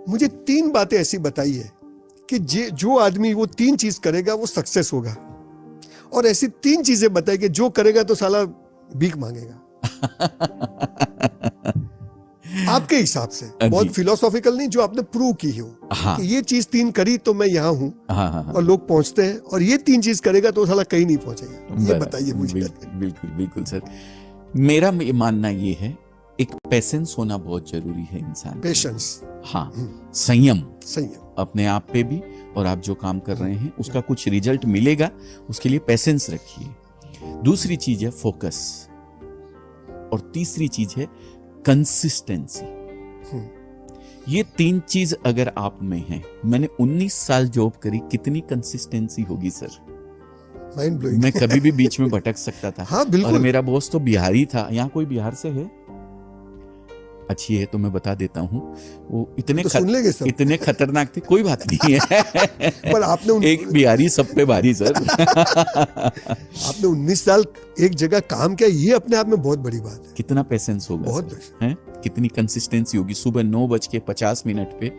मुझे 3 बातें ऐसी बताई है कि जो आदमी वो 3 चीज करेगा वो सक्सेस होगा, और ऐसी 3 चीजें बताई कि जो करेगा तो साला भीख मांगेगा। आपके हिसाब से, बहुत फिलोसॉफिकल नहीं, जो आपने प्रूव की हो कि ये चीज 3 करी तो मैं यहाँ हूँ और लोग पहुंचते हैं, और ये 3 चीज करेगा तो साला कहीं नहीं पहुंचेगा। ये बताइए मुझे। बिल्कुल बिल्कुल सर, मेरा मानना ये है, एक पेशेंस होना बहुत जरूरी है इंसान। पेशेंस, हाँ, संयम अपने आप पे भी, और आप जो काम कर रहे हैं उसका कुछ रिजल्ट मिलेगा, उसके लिए पेशेंस रखिए। दूसरी चीज है फोकस, और तीसरी चीज है कंसिस्टेंसी। ये 3 चीज अगर आप में है, मैंने 19 साल जॉब करी, कितनी कंसिस्टेंसी होगी सर? Mind blowing. मैं कभी भी बीच में भटक सकता था। हाँ, बिल्कुल। और मेरा बॉस तो बिहारी था। यहाँ कोई बिहार से है? अच्छी है तो मैं बता देता हूँ, वो इतने तो इतने खतरनाक थे। कोई बात नहीं है। पर आपने एक बिहारी सब पे भारी सर। आपने 19 साल एक जगह काम किया, ये अपने आप में बहुत बड़ी बात है। कितना पेशेंस होगा, बहुत है, कितनी कंसिस्टेंसी होगी। सुबह 9:50 पे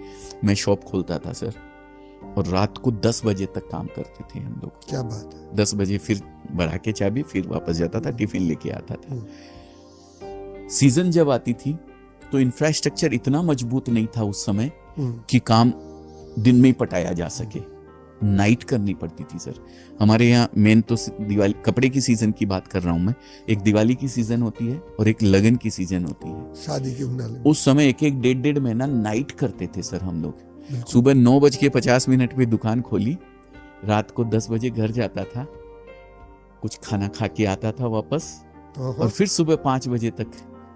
मैं शॉप खोलता था सर, और रात को 10 बजे तक काम करते थे हम लोग। क्या बात है। 10 बजे फिर बढ़ा के चाबी, फिर वापस जाता था, टिफिन लेके आता था। सीजन जब आती थी तो इंफ्रास्ट्रक्चर इतना मजबूत नहीं था उस समय कि काम दिन में ही पटाया जा सके, नाइट करनी पड़ती थी सर। हमारे यहाँ मेन तो दिवाली, कपड़े की सीजन की बात कर रहा हूं मैं, एक दिवाली की सीजन होती है और एक लगन की सीजन होती है, शादी के उनाले। उस समय एक 1.5 महीना नाइट करते थे सर हम लोग। सुबह 9:50 पे दुकान खोली, रात को 10 बजे घर जाता था, कुछ खाना खा के आता था वापस, और फिर सुबह 5 बजे तक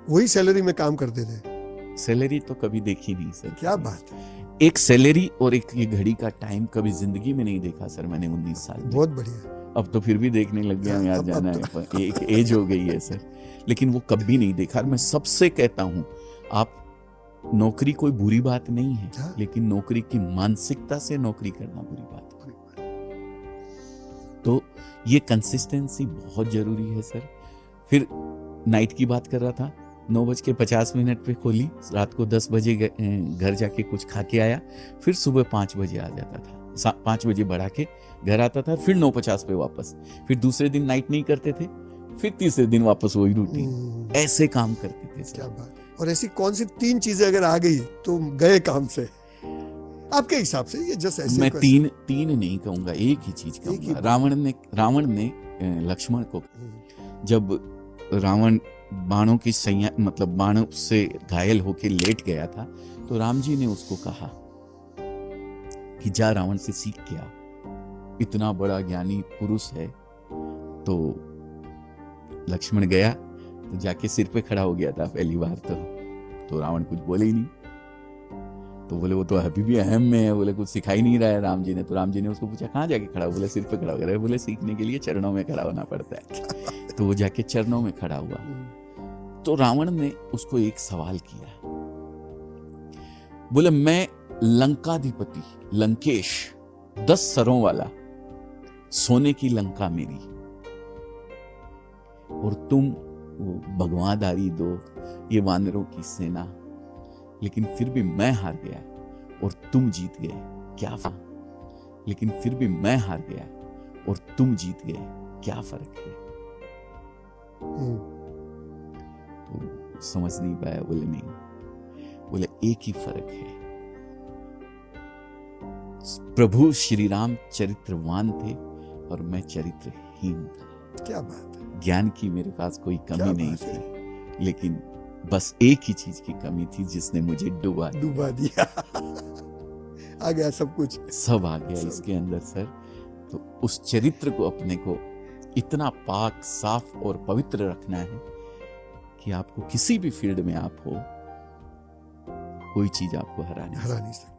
वही सैलरी में काम करते थे। सैलरी तो कभी देखी नहीं सर। क्या बात है। एक सैलरी और एक ये घड़ी का टाइम कभी जिंदगी में नहीं देखा सर मैंने 19 साल में। बहुत बढ़िया। अब तो फिर भी देखने लग गया, यार जाना है, एक एज हो गई है सर, लेकिन वो कभी नहीं देखा। मैं सबसे कहता हूँ, आप नौकरी कोई बुरी बात नहीं है, लेकिन नौकरी की मानसिकता से नौकरी करना बुरी बात है। तो ये कंसिस्टेंसी बहुत जरूरी है सर। फिर नाइट की बात कर रहा था, 9:50 पे खोली, रात को 10 बजे घर जाके कुछ खा के आया, फिर सुबह 5 बजे आ जाता था, 5 बजे बढ़ा के घर आता था, फिर 9:50 पे वापस, फिर दूसरे दिन नाइट नहीं करते थे, फिर तीसरे दिन वापस वही रूटीन, ऐसे काम करते थे। क्या बात है। और ऐसी कौन सी 3 चीजें अगर आ गई तो गए काम से आपके हिसाब से? ये जस्ट ऐसे मैं तीन नहीं कहूंगा, एक ही चीज कहूंगा। रावण ने लक्ष्मण को, जब रावण बाणों की मतलब बाणों से घायल होकर लेट गया था, तो राम जी ने उसको कहा कि जा रावण से सीख के आ, इतना बड़ा ज्ञानी पुरुष है। तो लक्ष्मण गया, तो जाके सिर पे खड़ा हो गया था पहली बार। तो रावण कुछ बोले ही नहीं, तो बोले वो तो अभी भी अहम में है, बोले कुछ सिखाई नहीं रहा है राम जी ने। तो राम जी ने उसको पूछा कहाँ जाके खड़ा? बोले सिर पे खड़ा हो गया। बोले सीखने के लिए चरणों में खड़ा होना पड़ता है। तो वो जाके चरणों में खड़ा हुआ। तो रावण ने उसको एक सवाल किया, बोले मैं लंकाधिपति, लंकेश, 10 सरों वाला, सोने की लंका मेरी, और तुम भगवादारी 2, ये वानरों की सेना, लेकिन फिर भी मैं हार गया और तुम जीत गए, क्या फर्क? लेकिन फिर भी मैं हार गया और तुम जीत गए, क्या फर्क है? तो समझ नहीं पाया। बोले नहीं, बोले एक ही फर्क है, प्रभु श्री राम चरित्रवान थे और मैं चरित्रहीन था। क्या बात है। ज्ञान की मेरे पास कोई कमी नहीं थी, लेकिन बस एक ही चीज की कमी थी जिसने मुझे डुबा दिया। आ गया सब कुछ, सब आ गया इसके अंदर सर। तो उस चरित्र को अपने को इतना पाक, साफ और पवित्र रखना है कि आपको किसी भी फील्ड में आप हो, कोई चीज आपको हरा नहीं सकती।